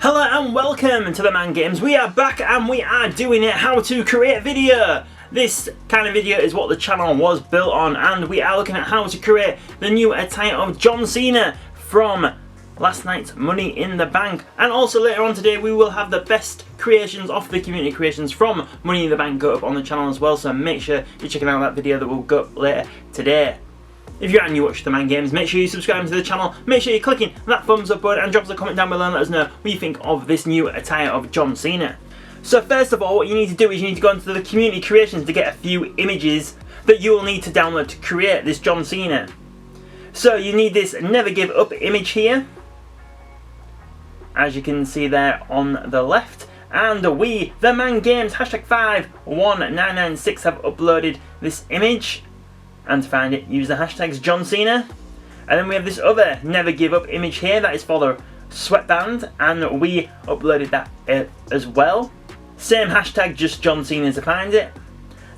Hello and welcome to TheMan Games. We are back and we are doing a how to create video. This kind of video is what the channel was built on, and we are looking at how to create the new attire of John Cena from last night's Money in the Bank. And also later on today we will have the best creations off the community creations from Money in the Bank go up on the channel as well, so make sure you're checking out that video that will go up later today. If you're new watch TheMan Games, make sure you subscribe to the channel, make sure you're clicking that thumbs up button and drop us a comment down below and let us know what you think of this new attire of John Cena. So first of all, what you need to do is you need to go into the community creations to get a few images that you will need to download to create this John Cena. So you need this Never Give Up image here, as you can see there on the left. And we, TheMan Games, #51996 have uploaded this image. And to find it, use the hashtags John Cena. And then we have this other Never Give Up image here, that is for the sweatband, and we uploaded that as well. Same hashtag, just John Cena to find it.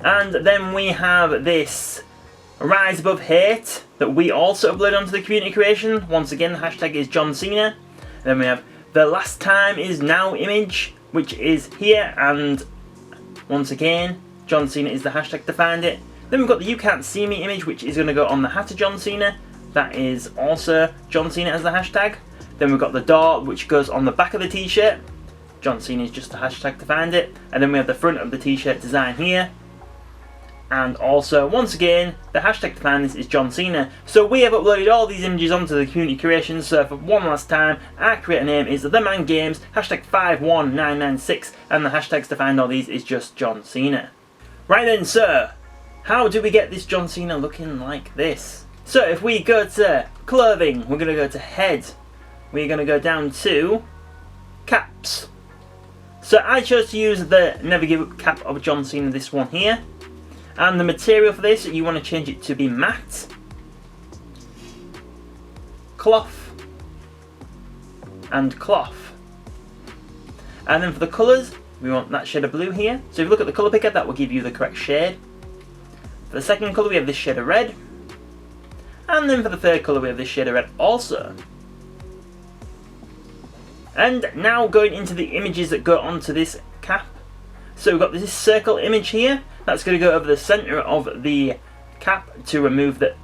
And then we have this Rise Above Hate that we also uploaded onto the community creation. Once again, the hashtag is John Cena. And then we have the Last Time Is Now image, which is here, and once again, John Cena is the hashtag to find it. Then we've got the You Can't See Me image, which is going to go on the hat of John Cena. That is also John Cena as the hashtag. Then we've got the door, which goes on the back of the t-shirt. John Cena is just the hashtag to find it. And then we have the front of the t-shirt design here. And also, once again, the hashtag to find this is John Cena. So we have uploaded all these images onto the community creations. So for one last time, our creator name is TheMan Games, #51996. And the hashtags to find all these is just John Cena. Right then, so how do we get this John Cena looking like this? So if we go to clothing, we're going to go to head. We're going to go down to caps. So I chose to use the Never Give Up cap of John Cena, this one here. And the material for this, you want to change it to be matte, cloth, and cloth. And then for the colours, we want that shade of blue here. So if you look at the colour picker, that will give you the correct shade. For the second colour we have this shade of red. And then for the third colour we have this shade of red also. And now going into the images that go onto this cap. So we've got this circle image here. That's going to go over the centre of the cap to remove the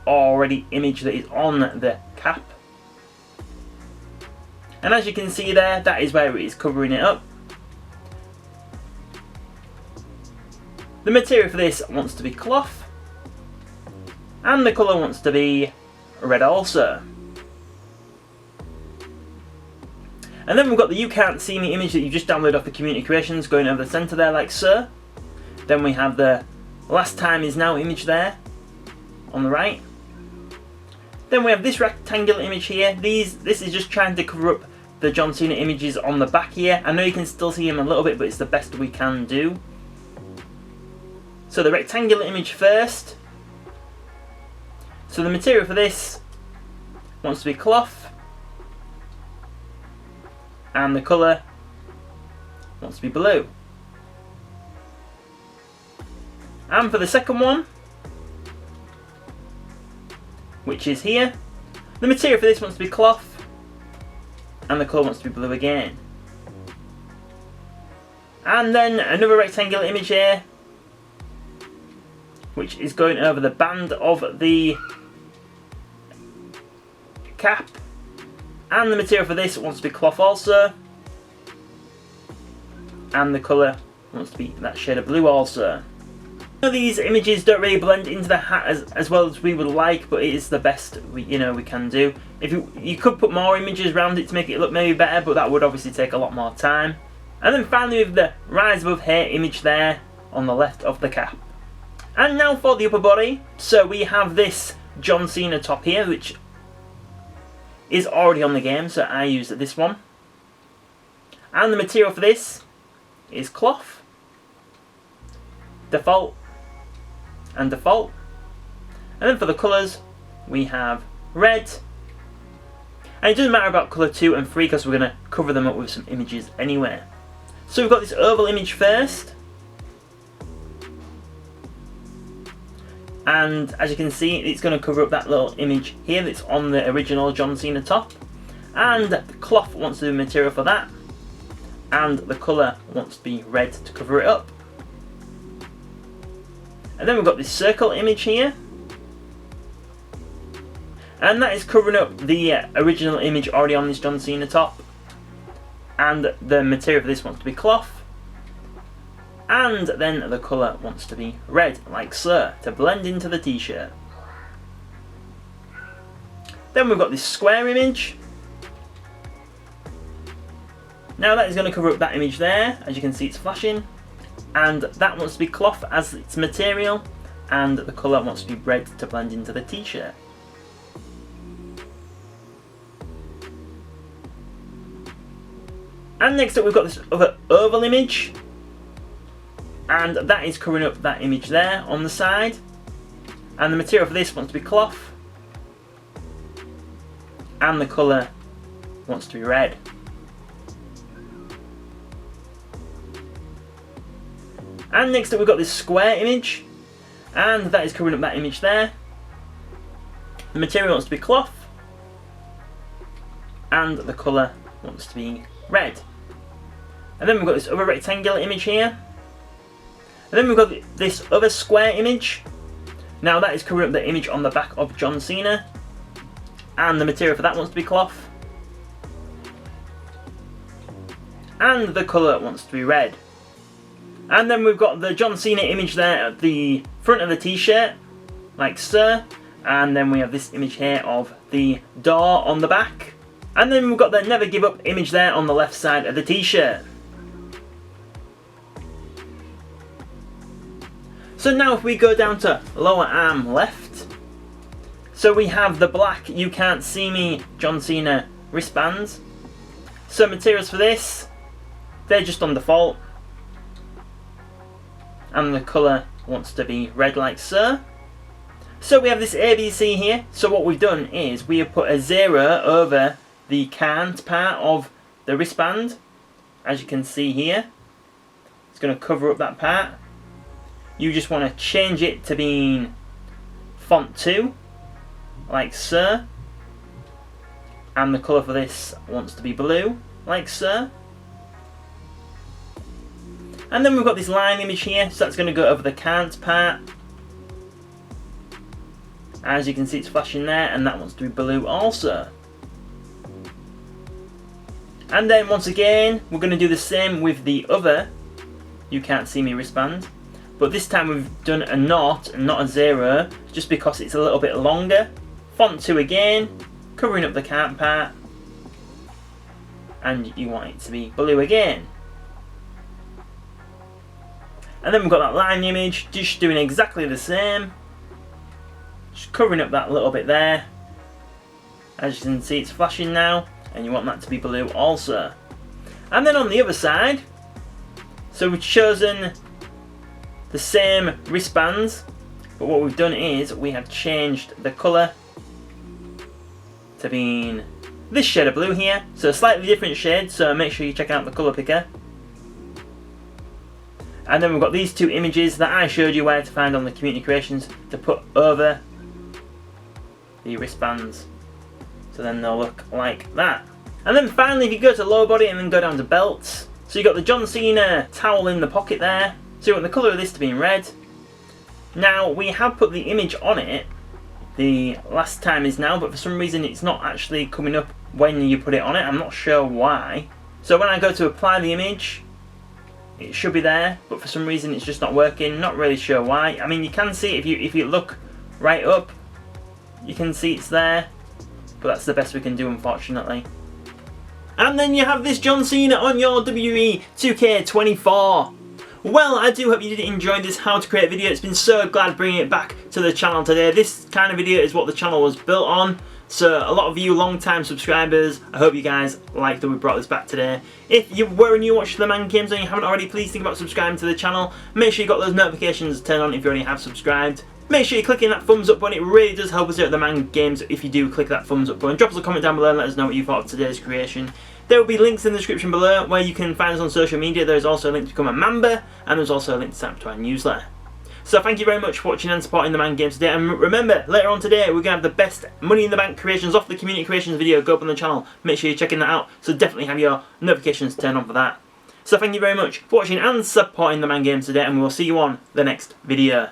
already image that is on the cap. And as you can see there, that is where it is covering it up. The material for this wants to be cloth, and the colour wants to be red also. And then we've got the You Can't See Me image that you just downloaded off the community creations going over the centre there like so. Then we have the Last Time Is Now image there on the right. Then we have this rectangular image here. This is just trying to cover up the John Cena images on the back here. I know you can still see him a little bit, but it's the best we can do. So the rectangular image first. So the material for this wants to be cloth, and the colour wants to be blue. And for the second one, which is here, the material for this wants to be cloth, and the colour wants to be blue again. And then another rectangular image here, which is going over the band of the cap, and the material for this wants to be cloth also, and the colour wants to be that shade of blue also. These images don't really blend into the hat as well as we would like, but it is the best we can do. If you could put more images around it to make it look maybe better, but that would obviously take a lot more time. And then finally we have the Rise Above Hate image there on the left of the cap. And now for the upper body. So we have this John Cena top here, which is already on the game, so I used this one. And the material for this is cloth, default, and default. And then for the colours, we have red. And it doesn't matter about colour 2 and 3 because we're going to cover them up with some images anyway. So we've got this oval image first. And as you can see, it's going to cover up that little image here that's on the original John Cena top. And the cloth wants to do material for that. and the colour wants to be red to cover it up. And then we've got this circle image here, and that is covering up the original image already on this John Cena top, and the material for this wants to be cloth, and then the colour wants to be red, like so, to blend into the t-shirt. Then we've got this square image. Now that is going to cover up that image there, as you can see it's flashing, and that wants to be cloth as its material, and the colour wants to be red to blend into the t-shirt. And next up we've got this other oval image, and that is covering up that image there on the side, and the material for this wants to be cloth, and the colour wants to be red. And next up we've got this square image, and that is covering up that image there. The material wants to be cloth, and the colour wants to be red. And then we've got this other rectangular image here. And then we've got this other square image. Now that is covering up the image on the back of John Cena, and the material for that wants to be cloth, and the colour wants to be red. And then we've got the John Cena image there at the front of the t-shirt, like so. And then we have this image here of the door on the back. And then we've got the Never Give Up image there on the left side of the t-shirt. So now if we go down to lower arm left, so we have the black You Can't See Me John Cena wristbands. So materials for this, they're just on default, and the colour wants to be red like so. So we have this ABC here, so what we've done is we have put a 0 over the can't part of the wristband, as you can see here. It's going to cover up that part. You just want to change it to being font 2, like so, and the colour for this wants to be blue, like so. And then we've got this line image here, so that's going to go over the can't part. As you can see it's flashing there, and that wants to be blue also. And then once again, we're going to do the same with the other You Can't See Me wristband. But this time we've done a 0 and not a 0, just because it's a little bit longer. Font 2 again, covering up the can't part. And you want it to be blue again. And then we've got that line image, just doing exactly the same. Just covering up that little bit there. As you can see it's flashing now, and you want that to be blue also. And then on the other side, so we've chosen the same wristbands, but what we've done is we have changed the colour to being this shade of blue here. So a slightly different shade, so make sure you check out the colour picker. And then we've got these two images that I showed you where to find on the community creations to put over the wristbands. So then they'll look like that. And then finally if you go to lower body and then go down to belts, so you've got the John Cena towel in the pocket there. So you want the colour of this to be in red. Now we have put the image on it, the last time is now, but for some reason it's not actually coming up when you put it on it. I'm not sure why. So when I go to apply the image, it should be there, but for some reason it's just not working. Not really sure why. I mean, you can see if you look right up, you can see it's there, but that's the best we can do, unfortunately. And then you have this John Cena on your WWE 2K24. Well, I do hope you did enjoy this how to create video. It's been so glad bringing it back to the channel today. This kind of video is what the channel was built on. So a lot of you long-time subscribers, I hope you guys liked that we brought this back today. If you were new watching TheMan Games and you haven't already, please think about subscribing to the channel. Make sure you got those notifications turned on if you already have subscribed. Make sure you're clicking that thumbs up button. It really does help us here at TheMan Games if you do click that thumbs up button. Drop us a comment down below and let us know what you thought of today's creation. There will be links in the description below where you can find us on social media. There's also a link to become a member, and there's also a link to sign up to our newsletter. So thank you very much for watching and supporting TheMan Games today. And remember, later on today, we're going to have the best Money in the Bank creations off the Community Creations video go up on the channel. Make sure you're checking that out. So definitely have your notifications turned on for that. So thank you very much for watching and supporting TheMan Games today, and we will see you on the next video.